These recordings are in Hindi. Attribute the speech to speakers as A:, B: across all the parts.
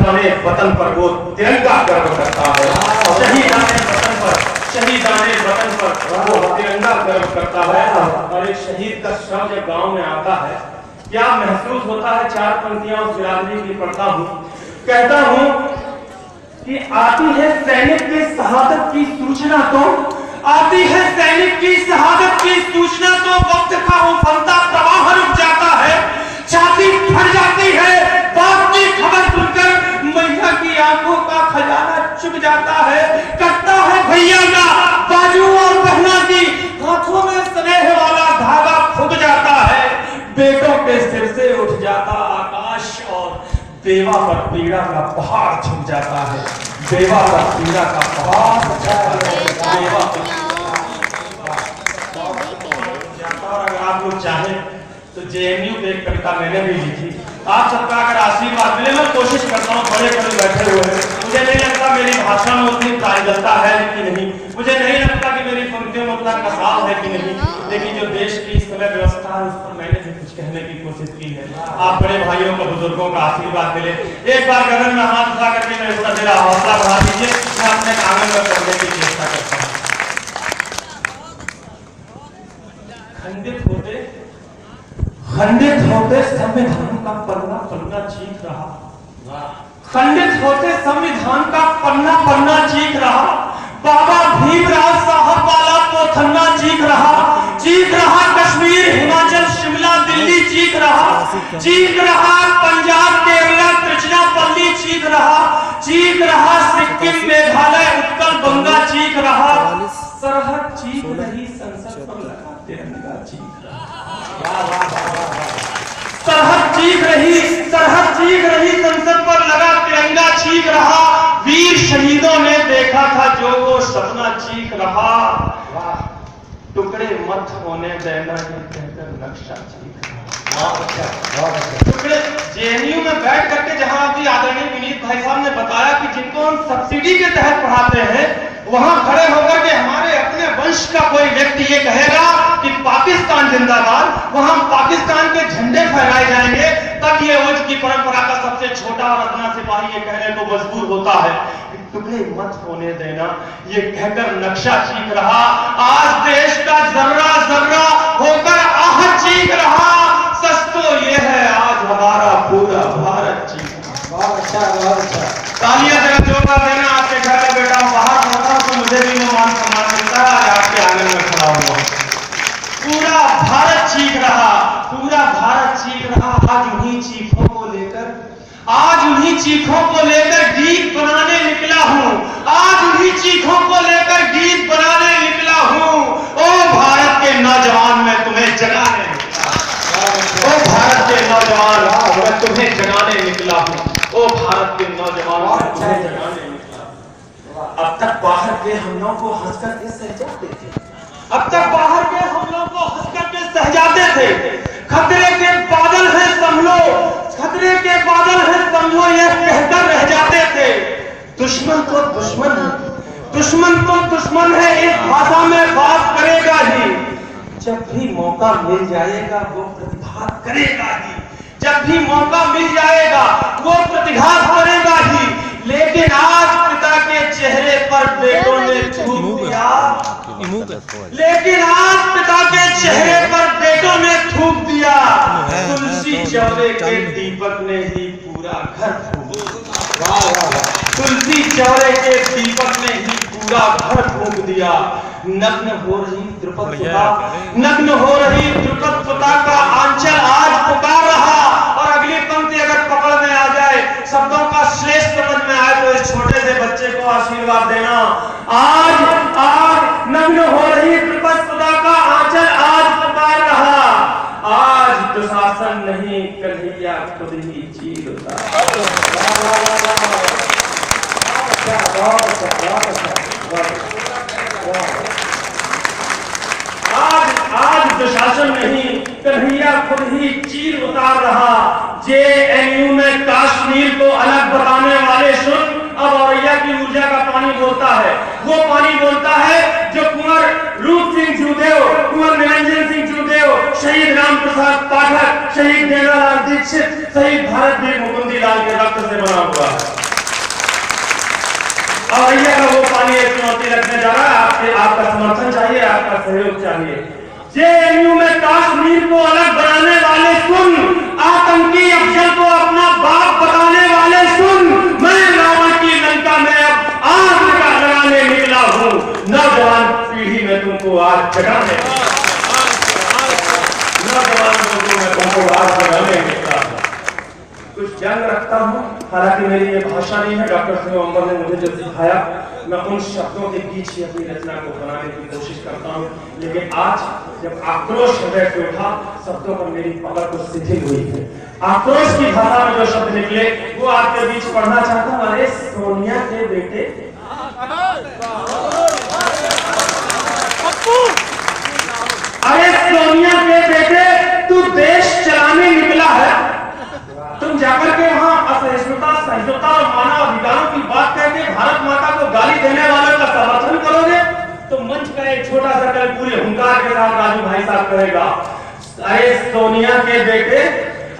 A: शहीदाने वतन पर वो तिरंगा गर्व करता है। शहीदाने वतन पर वो तिरंगा गर्व करता है। और एक शहीद का शव जब गांव में आता है, क्या महसूस होता है? चार पंक्तियां उस बिरादरी की पढ़ता हूँ, कहता हूँ कि आती है सैनिक की शहादत की सूचना तो, आती है सैनिक की शहादत की सूचना तो वक्त का उफनता प्रवाह रुक जाता है, छाती फट जाती है बात की खबर सुनकर, मैया की आंखों का खजाना चुक जाता है, कटता है भैया का बाजू और बहना की हाथों में स्नेह वाला धागा फूट जाता है, बेटों के सिर से उठ जाता आकाश और बेवा पर पीड़ा का पहाड़ झुक जाता है, बेवा पर पीड़ा का पहाड़ बेवा पर अगर आप लोग चाहें तो जेएनयू पे एक कविता मैंने भी लिखी। आप सबका अगर आशीर्वाद मिले, मैं कोशिश करता हूँ, बड़े कवि बैठे हुए हैं, मुझे नहीं लगता मेरी भाषा में उतनी प्रायिकता है कि नहीं, मुझे नहीं लगता कि मेरी पंक्तियों में उतना कसाव है कि नहीं, लेकिन जो देश की इस समय व्यवस्था है उस पर मैंने भी कुछ कहने की कोशिश की है। आप बड़े भाइयों को, बुजुर्गों का आशीर्वाद मिले, एक बार गगन में हाथ उठा करके मेरा हौसला बढ़ा दीजिए, मैं अपने कागज में करने की चेष्टा करता हूँ। खंडित होते संविधान का पन्ना पन्ना चीख रहा, खंडित होते संविधान का पन्ना पन्ना चीख रहा, बाबा भीमराव साहब वाला पोथन्ना चीख रहा कश्मीर हिमाचल शिमला दिल्ली चीख रहा पंजाब केरला त्रिचनापल्ली चीख रहा सिक्किम मेघालय उत्कल बंगा चीख रहा, सरहद चीख रही संसद पर लगा तिरंगा चीख रहा, सरहद चीख रही संसद पर लगा तिरंगा चीख रहा, वीर शहीदों ने देखा था जो वो सपना चीख रहा, टुकड़े मत होने देना ये कहकर नक्शा चीख रहा। टुकड़े जेएनयू में बैठ करके जहां अभी आदरणीय विनीत भाई साहब ने बताया कि जिनको हम सब्सिडी के तहत पढ़ाते हैं, वहां खड़े होकर के हमारे अपने वंश का कोई व्यक्ति ये कहेगा कि पाकिस्तान जिंदाबाद, वहां पाकिस्तान के झंडे फहराए जाएंगे, तब ये वंश की परंपरा का सबसे छोटा और अपना सिपाही ये कहने को मजबूर होता है कि टुकड़े मत होने देना ये कहकर नक्शा चीख रहा, आज देश का जर्रा जर्रा होकर आह चीख रहा, सच तो ये है आज हमारा पूरा भारत चीख रहा। बहुत अच्छा तालियां जरा जोरदार देना। आपके घर का बेटा बाहर होता तो मुझे भी वो मान सम्मान मिलता है, आज आपके आंगन में खड़ा हुआ, पूरा भारत चीख रहा, पूरा भारत चीख रहा, आज उन्हीं चीखों को लेकर, आज उन्हीं चीखों को लेकर गीत बनाने निकला हूं, आज उन्हीं चीखों को लेकर गीत बनाने निकला हूं, ओ भारत के नौजवान मैं तुम्हें जगाने निकला, ओ भारत के नौजवान मैं तुम्हें जगाने निकला हूं, ओ भारत के नौजवान मैं तुम्हें जगाने निकला। अब तक बाहर के हमलों को हंस करके सहजाते थे, अब तक बाहर के हमलों को हंस करके सहजाते थे, खतरे के बादल हैं संभलो, खतरे के बादल हैं संभलो ये कहकर रह जाते थे, दुश्मन तो दुश्मन है, दुश्मन तो दुश्मन है, इस भाषा में बात करेगा ही, जब भी मौका मिल जाएगा वो प्रतिघात करेगा ही, जब भी मौका मिल जाएगा वो प्रतिघात करेगा ही, लेकिन आज पिता के चेहरे पर बेटों ने थूक दिया, लेकिन आज पिता के चेहरे पर बेटों ने थूक दिया, तुलसी चौरे के दीपक ने ही पूरा घर फूंक दिया, तुलसी चौरे के दीपक ने ही पूरा घर फूंक दिया, नग्न हो रही द्रुपद सुता, नग्न हो रही द्रुपद सुता का आंचल आज पुकार रहा। और अगली पंक्ति अगर पकड़ में आ जाए, शब्दों का श्लेष समझ में आए तो इस छोटे से बच्चे को आशीर्वाद देना, आज आज नग्न हो रही द्रुपद सुता का आंचल आज पुकार रहा, आज दुशासन नहीं कन्हैया खुद ही चीर आज दुशासन नहीं कन्हैया खुद ही चीर उतार रहा, जेएनयू में कश्मीर को अलग बताने वाले सुन, अब औरैया की ऊर्जा का पानी बोलता है, वो पानी बोलता है जो कुंवर रूप सिंह जूदेव, कुंवर निरंजन सिंह जूदेव, शहीद राम प्रसाद पाठक, शहीद देवालाल दीक्षित, शहीद भारत वीर मुकुंदी लाल के रक्त से बना हुआ है। और भैया का वो पानी एक चुनौती रखने जा रहा है, आपका समर्थन चाहिए, आपका सहयोग चाहिए। जेएनयू में कश्मीर को अलग बनाने वाले सुन, आतंकी अफजल को अपना बाप बताने वाले सुन, मैं रावण की लंका में अब आग लगाने निकला हूँ। नौजवान पीढ़ी में तुमको आज जगाने, नौजवान लोगों में तुमको आज जगाने निकला हूँ। कुछ जंग रखता हूँ, हालांकि मेरी ये भाषा नहीं है, डॉक्टर सिंह ने मुझे जो सिखाया मैं उन शब्दों के बीच ही अपनी रचना को बनाने की कोशिश करता हूँ। लेकिन आज जब आक्रोश हृदय से उठा, शब्दों पर मेरी पकड़ कुछ शिथिल हुई है। आक्रोश की भाषा में जो शब्द निकले वो आपके बीच पढ़ना चाहता हूँ। अरे सोनिया के बेटे, अरे सोनिया के बेटे, तू देश चलाने निकला है। तुम जाकर के वहां असहिष्णुता, सहिष्णुता और मानव अधिकारों की बात करके भारत माता को गाली देने वालों का समर्थन करोगे तो मंच का एक छोटा सा कल पूरे हुंकार के साथ राजू भाई साहब करेगा। अरे सोनिया के बेटे,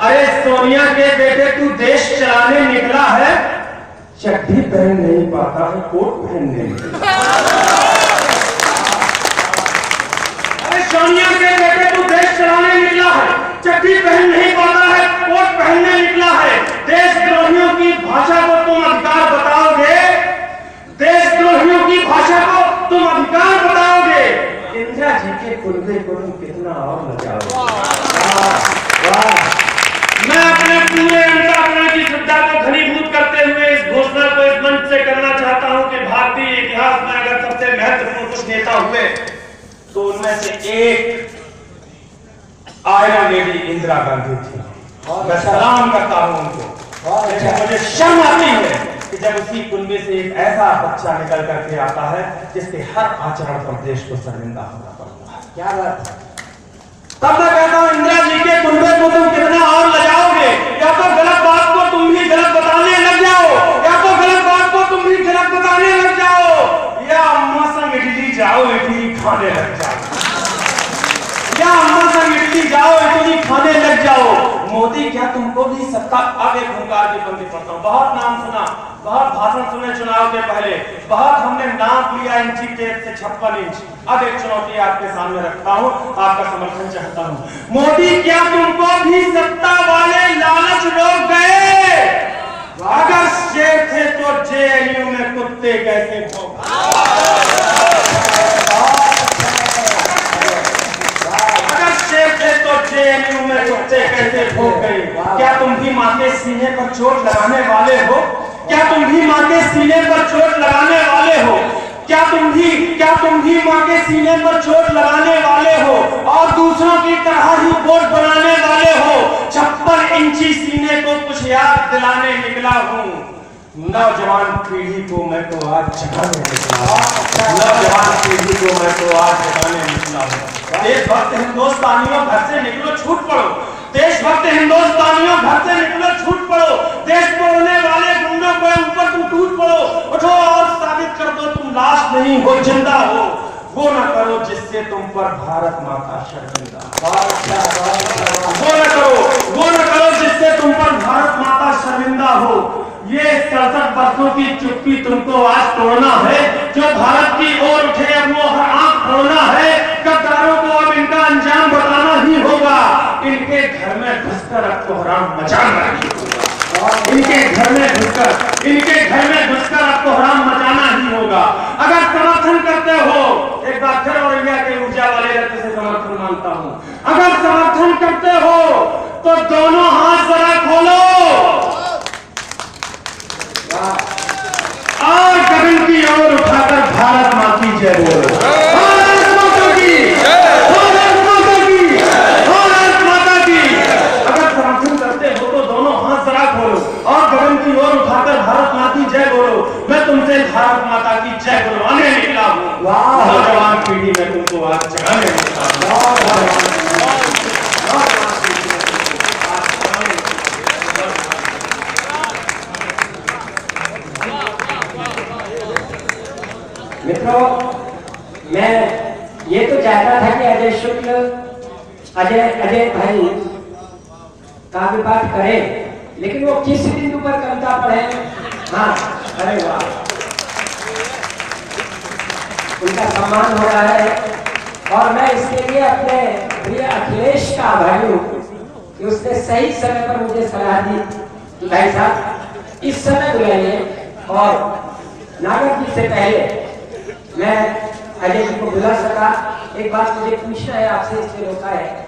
A: अरे सोनिया के बेटे, तू देश चलाने निकला है, चड्डी पहन नहीं पाता है, कोट पहनने निकला। अरे सोनिया के बेटे, तू देश चलाने निकला है, चड्डी पहन नहीं पाता है, कोट पहनने निकला है। देशद्रोहियों की भाषा को तुम अधिकार बताओगे, देशद्रोहियों की भाषा को तुम अधिकार बताओगे। इंदिरा जी के कुलबे को तुम कितना और लजाओगे। मैं अपने पूरे अंतःकरण की श्रद्धा को घनीभूत करते हुए इस घोषणा को इस मंच से करना चाहता हूं कि भारतीय इतिहास में अगर सबसे महत्वपूर्ण कुछ नेता हुए तो उनमें से एक आयरन लेडी इंदिरा गांधी थी। मैं सलाम करता हूं उनको। मुझे शर्म आती है कि जब उसी कुंबे से एक ऐसा बच्चा निकल करके आता है जिसके हर आचरण पर देश को शर्मिंदा होना पड़ता है। क्या बात है। तब मैं कहता हूं इंदिरा जी के कुंबे को तुम कितना और लजाओगे। या तो गलत बात को तुम भी गलत बताने लग जाओ, या तो गलत बात को तुम भी गलत बताने लग जाओ, या अम्मा संग इडली जाओ, इडली खाने लग जाओ, या अम्मा संग इडली जाओ, इडली खाने लग जाओ। मोदी क्या तुमको भी सत्ता, अब एक हुंकार की पंक्ति पढ़ता हूं। बहुत नाम सुना, बहुत भाषण सुने चुनाव के पहले, बहुत हमने नाम लिया इंची टेप से 56 इंच। अब एक चुनौती आपके सामने रखता हूं, आपका समर्थन चाहता हूं। मोदी क्या तुमको भी सत्ता वाले लालच रोक गए? अगर शेर थे तो जेएनयू में कुत्ते कैसे भौंके? अगर शेर थे तो जेएनयू में कुत्ते कैसे भौंक गए? क्या तुम भी मां के सीने पर चोट लगाने वाले हो? क्या तुम भी मां के सीने पर चोट लगाने वाले हो? क्या तुम भी मां के सीने पर चोट लगाने वाले हो और दूसरों की तरह ही वोट बनाने वाले हो? 56 इंची सीने को कुछ याद दिलाने निकला हूं। नौजवान पीढ़ी को मैं तो आज जगाने निकला हूं। नौजवान पीढ़ी को मैं तो आज जगाने निकला हूं। देशभक्त हिंदुस्तानियों घर से निकलो, छूट पड़ो। देशभक्त हिंदुस्तानियों घर से निकलो, छूट पड़ो। देश तोड़ने वाले गुंडों के ऊपर तुम टूट पड़ो। उठो और साबित कर दो तुम लाश नहीं हो, जिंदा हो। वो न करो जिससे तुम पर भारत माता शर्मिंदा। वो न करो जिससे तुम पर भारत माता शर्मिंदा हो। ये 67 वर्षों की चुप्पी तुमको आज तोड़ना है। जो भारत की ओर उठे अब वो हर आंख खोलना है। गद्दारों को अब इनका अंजाम बताना ही होगा। इनके घर में घुसकर अब कोहराम मचाना ही होगा। इनके घर में घुसकर अब कोहराम मचाना ही होगा। अगर समर्थन करते हो, एक बार फिर औरैया के ऊर्जा वाले रथ से समर्थन मांगता हूं, अगर समर्थन करते हो तो दोनों हाथ जरा खोलो और गगन की ओर उठाकर भारत मां की जय बोलो। भारत माता की, भारत माता की, भारत माता की। अगर समर्थन करते हो तो दोनों हाथ जरा खोलो और गगन की ओर उठाकर भारत मां की जय बोलो। मैं तुमसे भारत माता की जय बोलवाने निकला हूं। नौजवान पीढ़ी में तुमको आज जगाने निकला हूं।
B: मित्रों, मैं ये तो चाहता था कि अजय शुक्ल अजय भाई काव्य पाठ करें, लेकिन वो किस बिंदु पर कविता पढ़े? हाँ, अरे वाह, उनका सम्मान हो रहा है। और मैं इसके लिए अपने प्रिय अखिलेश का आभारी हूँ कि उसने सही समय पर मुझे सलाह दी कि भाई साहब इस समय बुलाइए। और नागर जी से पहले मैं अजय जी को बुला सका। एक बात मुझे पूछना है आपसे, इसलिए रोका है।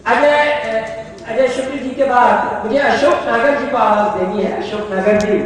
B: अजय शुक्ल जी के बाद मुझे अशोक नागर जी को आवाज देनी है। अशोक नागर जी